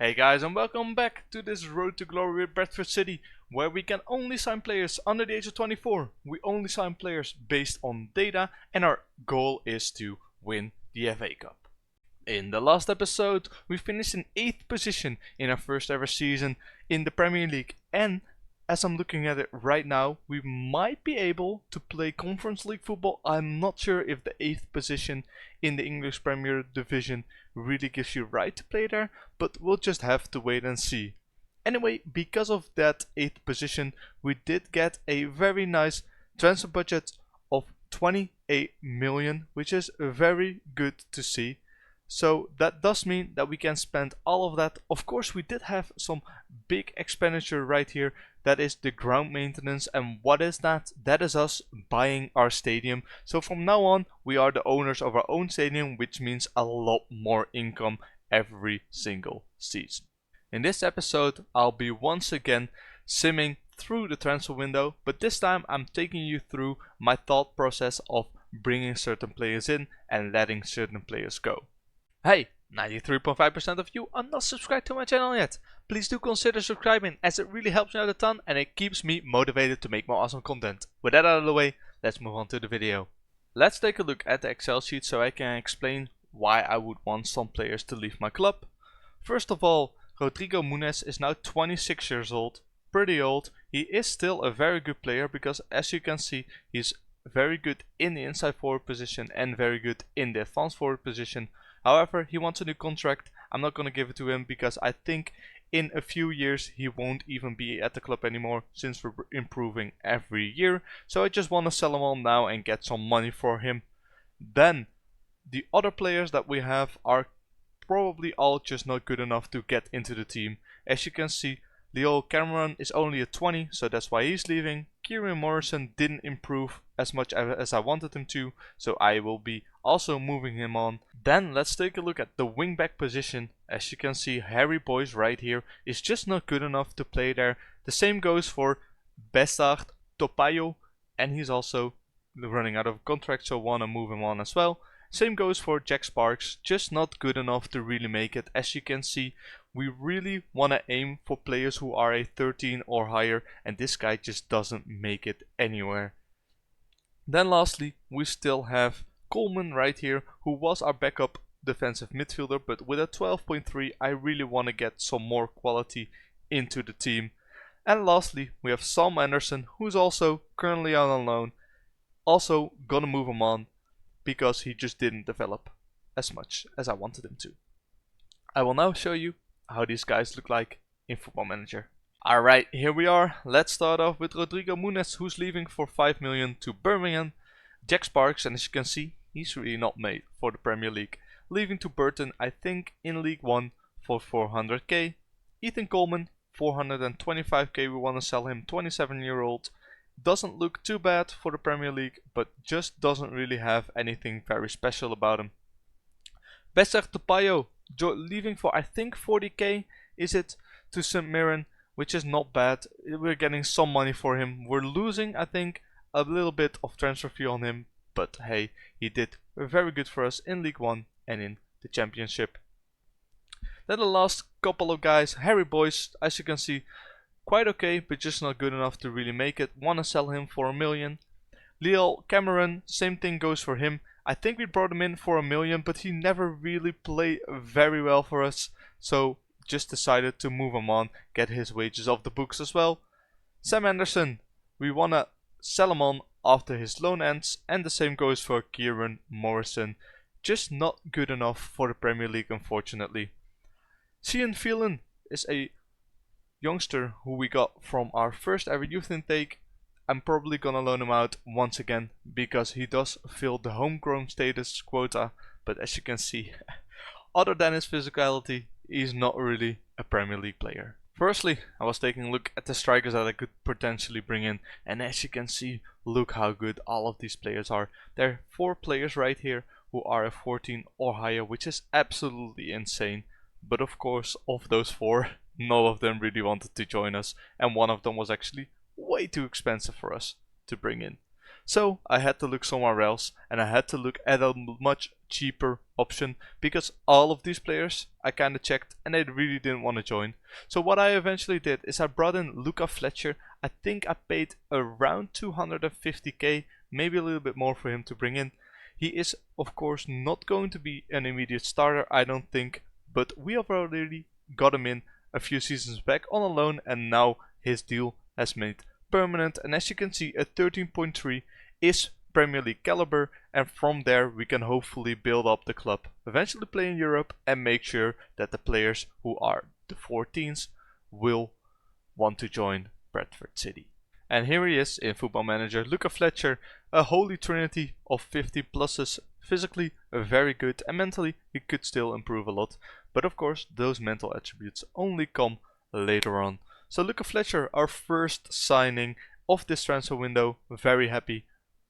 Hey guys, and welcome back to this Road to Glory with Bradford City, where we can only sign players under the age of 24. We only sign players based on data, and our goal is to win the FA Cup. In the last episode, we finished in 8th position in our first ever season in the Premier League, and as I'm looking at it right now, we might be able to play Conference League football. I'm not sure if the 8th position in the English Premier Division really gives you right to play there, but we'll just have to wait and see. Anyway, because of that 8th position, we did get a very nice transfer budget of 28 million, which is very good to see. So that does mean that we can spend all of that. Of course, we did have some big expenditure right here. That is the ground maintenance. And what is that? That is us buying our stadium. So from now on, we are the owners of our own stadium, which means a lot more income every single season. In this episode, I'll be once again simming through the transfer window, but this time I'm taking you through my thought process of bringing certain players in and letting certain players go. Hey, 93.5% of you are not subscribed to my channel yet. Please do consider subscribing, as it really helps me out a ton and it keeps me motivated to make more awesome content. With that out of the way, let's move on to the video. Let's take a look at the Excel sheet so I can explain why I would want some players to leave my club. First of all, Rodrigo Muniz is now 26 years old, pretty old. He is still a very good player because, as you can see, he's very good in the inside forward position and very good in the advanced forward position. However, he wants a new contract. I'm not going to give it to him because I think in a few years he won't even be at the club anymore, since we're improving every year. So I just want to sell him on now and get some money for him. Then the other players that we have are probably all just not good enough to get into the team. As you can see, Leo Cameron is only a 20, so that's why he's leaving. Kieran Morrison didn't improve as much as I wanted him to, so I will be also moving him on. Then let's take a look at the wingback position. As you can see, Harry Boyce right here is just not good enough to play there. The same goes for Bessard Topayo, and he's also running out of contract, so want to move him on as well. Same goes for Jack Sparks, just not good enough to really make it. As you can see, we really want to aim for players who are a 13 or higher, and this guy just doesn't make it anywhere. Then lastly, we still have Coleman right here, who was our backup defensive midfielder, but with a 12.3, I really want to get some more quality into the team. And lastly, we have Sam Anderson, who's also currently out on loan. Also gonna move him on, because he just didn't develop as much as I wanted him to. I will now show you how these guys look like in Football Manager. Alright, here we are. Let's start off with Rodrigo Muniz, who's leaving for 5 million to Birmingham. Jack Sparks, and as you can see, he's really not made for the Premier League, leaving to Burton, I think, in League 1 for 400k. Ethan Coleman, 425k, we want to sell him, 27-year-old. Doesn't look too bad for the Premier League, but just doesn't really have anything very special about him. Bessard Topayo, leaving for I think 40k, is it, to St. Mirren, which is not bad. We're getting some money for him. We're losing, I think, a little bit of transfer fee on him, but hey, he did very good for us in League 1 and in the Championship. Then the last couple of guys, Harry Boyce, as you can see, quite okay, but just not good enough to really make it. Want to sell him for 1 million. Leo Cameron, same thing goes for him. I think we brought him in for 1 million, but he never really played very well for us, so just decided to move him on, get his wages off the books as well. Sam Anderson, we want to sell him on after his loan ends, and the same goes for Kieran Morrison. Just not good enough for the Premier League, unfortunately. Cian Phelan is a youngster who we got from our first ever youth intake. I'm probably gonna loan him out once again because he does fill the homegrown status quota, but as you can see, other than his physicality, he's not really a Premier League player. Firstly, I was taking a look at the strikers that I could potentially bring in, and as you can see, look how good all of these players are. There are 4 players right here who are a 14 or higher, which is absolutely insane. But of course, of those 4, none of them really wanted to join us, and one of them was actually way too expensive for us to bring in. So I had to look somewhere else, and I had to look at a much cheaper option because all of these players I kind of checked and they really didn't want to join. So what I eventually did is I brought in Luca Fletcher. I think I paid around 250k, maybe a little bit more for him to bring in. He is of course not going to be an immediate starter, I don't think, but we have already got him in a few seasons back on a loan, and now his deal has made permanent, and as you can see, a 13.3 is Premier League caliber, and from there we can hopefully build up the club, eventually play in Europe, and make sure that the players who are the 14s will want to join Bradford City. And here he is in Football Manager, Luca Fletcher, a holy trinity of 50 pluses. Physically very good, and mentally he could still improve a lot, but of course those mental attributes only come later on. So Luca Fletcher, our first signing of this transfer window, very happy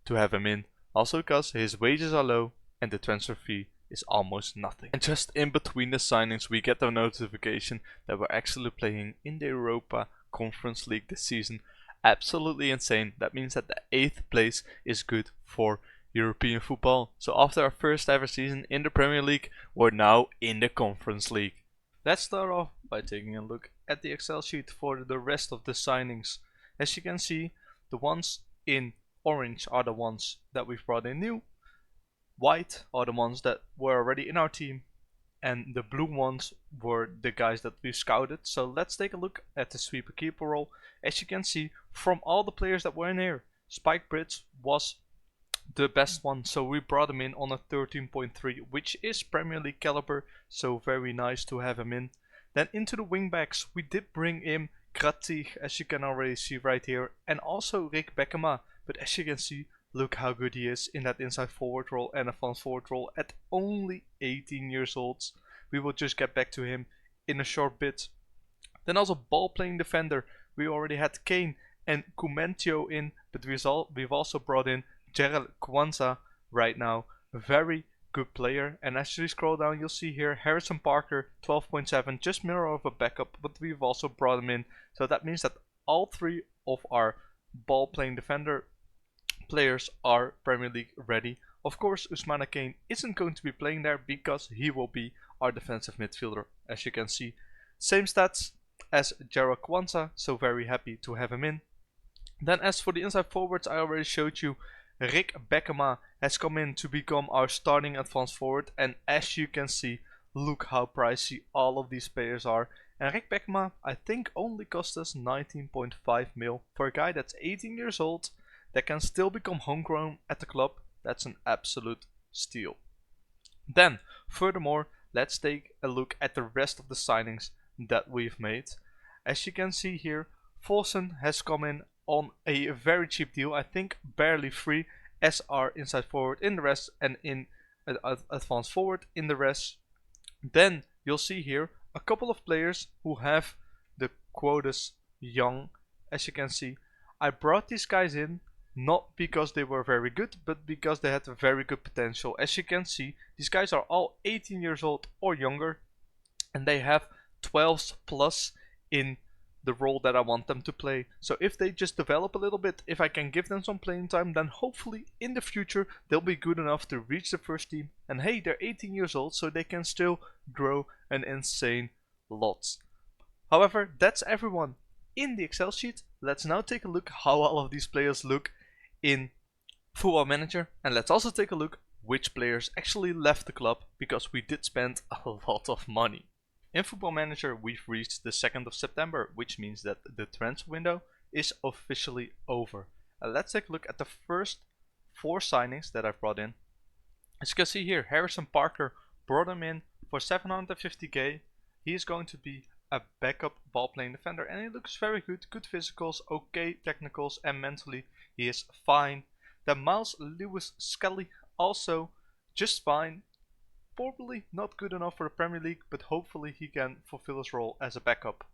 to have him in, also because his wages are low and the transfer fee is almost nothing. And just in between the signings we get the notification that we're actually playing in the Europa Conference League this season. Absolutely insane. That means that the 8th place is good for European football. So after our first ever season in the Premier League, we're now in the Conference League. Let's start off by taking a look at the Excel sheet for the rest of the signings. As you can see, the ones in orange are the ones that we've brought in new, white are the ones that were already in our team, and the blue ones were the guys that we scouted. So let's take a look at the sweeper keeper role. As you can see, from all the players that were in here, Spike Bridge was the best one, so we brought him in on a 13.3, which is Premier League caliber, so very nice to have him in. Then into the wingbacks we did bring in Gratig, as you can already see right here, and also Rick Beckema, but as you can see, look how good he is in that inside forward role and advanced forward role at only 18 years old. We will just get back to him in a short bit. Then also ball playing defender, we already had Kane and Kumentio in, but we've also brought in Gerald Kwanzaa right now, a very good player. And as you scroll down you'll see here Harrison Parker 12.7, just mirror of a backup, but we've also brought him in. So that means that all three of our ball playing defender players are Premier League ready. Of course Ousmane Kane isn't going to be playing there because he will be our defensive midfielder, as you can see. Same stats as Gerald Kwanzaa, so very happy to have him in. Then as for the inside forwards, I already showed you Rick Beckema has come in to become our starting advanced forward, and as you can see, look how pricey all of these players are. And Rick Beckema I think only cost us 19.5 mil for a guy that's 18 years old that can still become homegrown at the club. That's an absolute steal. Then furthermore, let's take a look at the rest of the signings that we've made. As you can see here, Volsen has come in on a very cheap deal, I think barely free, as our inside forward in the rest and in advanced forward in the rest. Then you'll see here a couple of players who have the quotas young. As you can see, I brought these guys in not because they were very good, but because they had very good potential. As you can see, these guys are all 18 years old or younger, and they have 12s plus in the role that I want them to play. So if they just develop a little bit, if I can give them some playing time, then hopefully in the future they'll be good enough to reach the first team. And hey, they're 18 years old, so they can still grow an insane lot. However, that's everyone in the Excel sheet. Let's now take a look how all of these players look in Football Manager, and let's also take a look which players actually left the club, because we did spend a lot of money. In Football Manager we've reached the 2nd of September, which means that the transfer window is officially over. Let's take a look at the first 4 signings that I've brought in. As you can see here, Harrison Parker, brought him in for 750k. He is going to be a backup ball playing defender, and he looks very good physicals, okay technicals, and mentally he is fine. Then Miles Lewis Skelly, also just fine. Probably not good enough for the Premier League, but hopefully he can fulfill his role as a backup.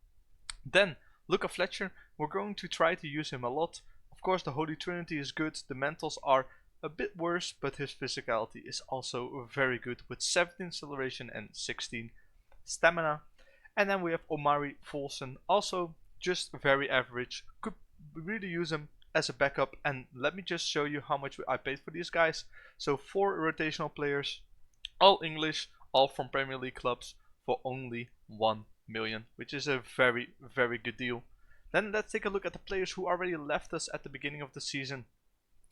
Then Luca Fletcher, we're going to try to use him a lot. Of course the Holy Trinity is good, the mentals are a bit worse, but his physicality is also very good with 17 acceleration and 16 stamina. And then we have Omari Volsen, also just very average, could really use him as a backup, and let me just show you how much I paid for these guys. So 4 rotational players, all English, all from Premier League clubs, for only 1 million, which is a very, very good deal. Then let's take a look at the players who already left us at the beginning of the season.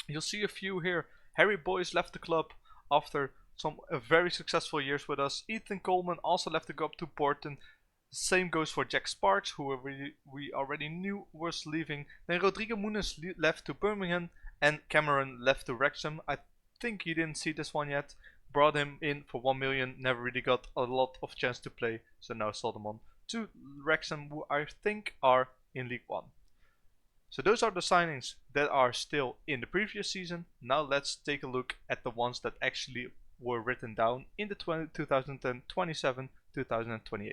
You'll see a few here. Harry Boyce left the club after some very successful years with us. Ethan Coleman also left to go up to Porton. Same goes for Jack Sparks, who we already knew was leaving. Then Rodrigo Muniz left to Birmingham, and Cameron left to Wrexham. I think you didn't see this one yet. Brought him in for 1 million, never really got a lot of chance to play, so now sold him on to Wrexham, who I think are in League 1. So those are the signings that are still in the previous season. Now let's take a look at the ones that actually were written down in the 2027-2028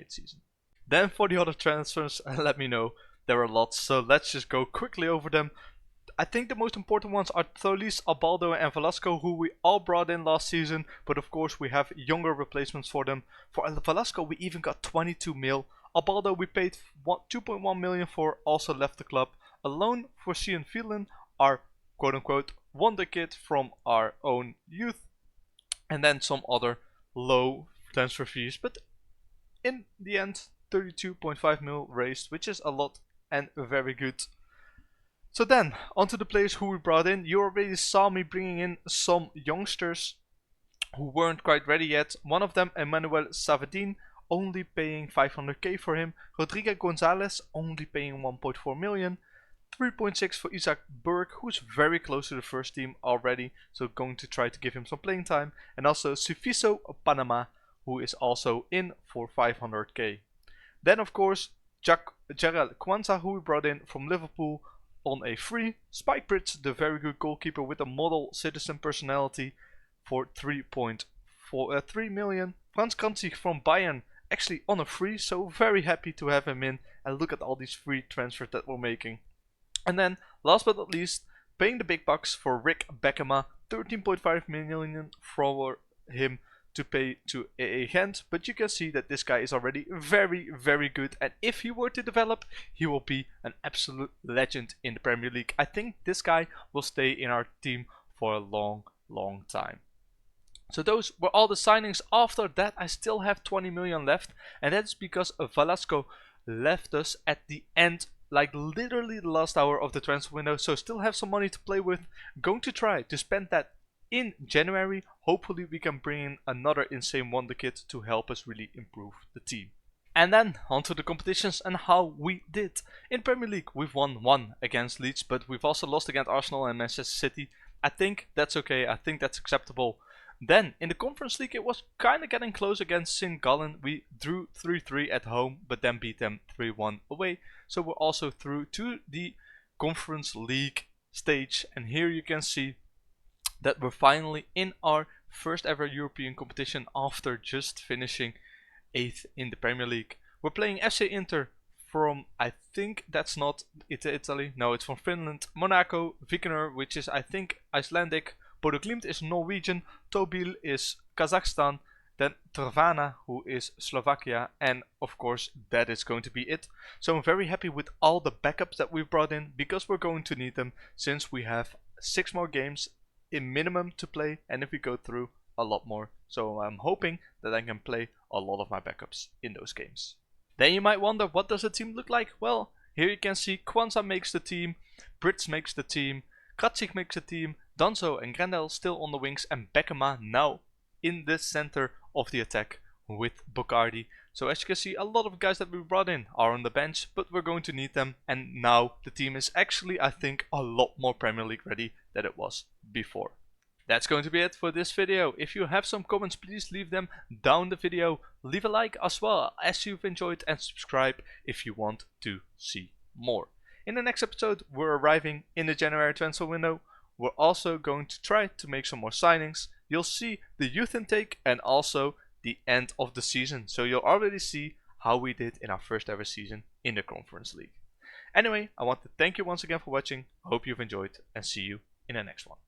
season. Then for the other transfers, let me know, there are lots, so let's just go quickly over them. I think the most important ones are Tholis, Abaldo and Velasco, who we all brought in last season, but of course we have younger replacements for them. For Velasco we even got 22 mil. Abaldo we paid 2.1 million for, also left the club. A loan for Cian Phelan, our quote-unquote wonder kid from our own youth. And then some other low transfer fees, but in the end 32.5 mil raised, which is a lot and very good. So then, onto the players who we brought in. You already saw me bringing in some youngsters who weren't quite ready yet. One of them, Emmanuel Savadin, only paying 500k for him. Rodrigo Gonzalez, only paying 1.4 million. 3.6 for Isaac Burke, who's very close to the first team already, so going to try to give him some playing time. And also Sifiso Panama, who is also in for 500k. Then of course, Jarrell Kwanzaa, who we brought in from Liverpool on a free. Spike Pritz, the very good goalkeeper with a model citizen personality, for 3 million. Franz Kanzig from Bayern, actually on a free, so very happy to have him in. And look at all these free transfers that we're making. And then, last but not least, paying the big bucks for Rick Beckema, 13.5 million for him to pay to AA Gent. But you can see that this guy is already very, very good, and if he were to develop, he will be an absolute legend in the Premier League. I think this guy will stay in our team for a long, long time. So those were all the signings. After that, I still have 20 million left, and that's because Velasco left us at the end, like literally the last hour of the transfer window, so still have some money to play with. Going to try to spend that in January. Hopefully we can bring in another insane wonder kid to help us really improve the team. And then onto the competitions and how we did. In Premier League we've won 1 against Leeds, but we've also lost against Arsenal and Manchester City. I think that's okay, I think that's acceptable. Then in the Conference League it was kind of getting close against St. Gallen. We drew 3-3 at home, but then beat them 3-1 away. So we're also through to the Conference League stage, and here you can see that we're finally in our first ever European competition after just finishing 8th in the Premier League. We're playing FC Inter from, I think that's not Italy, no, it's from Finland. Monaco, Vikenner, which is I think Icelandic. Bodo Glimt is Norwegian. Tobil is Kazakhstan. Then Trvana, who is Slovakia, and of course that is going to be it. So I'm very happy with all the backups that we've brought in, because we're going to need them since we have 6 more games in minimum to play, and if we go through, a lot more. So I'm hoping that I can play a lot of my backups in those games. Then you might wonder, what does the team look like? Well, here you can see Kwanzaa makes the team, Brits makes the team, Kratsik makes the team, Danso and Grendel still on the wings, and Beckema now in the center of the attack with Bocardi. So as you can see, a lot of guys that we brought in are on the bench, but we're going to need them, and now the team is actually, I think, a lot more Premier League ready than it was before. That's going to be it for this video. If you have some comments, please leave them down the video. Leave a like as well as you've enjoyed, and subscribe if you want to see more. In the next episode, we're arriving in the January transfer window. We're also going to try to make some more signings. You'll see the youth intake and also the end of the season. So you'll already see how we did in our first ever season in the Conference League. Anyway, I want to thank you once again for watching. Hope you've enjoyed, and see you in the next one.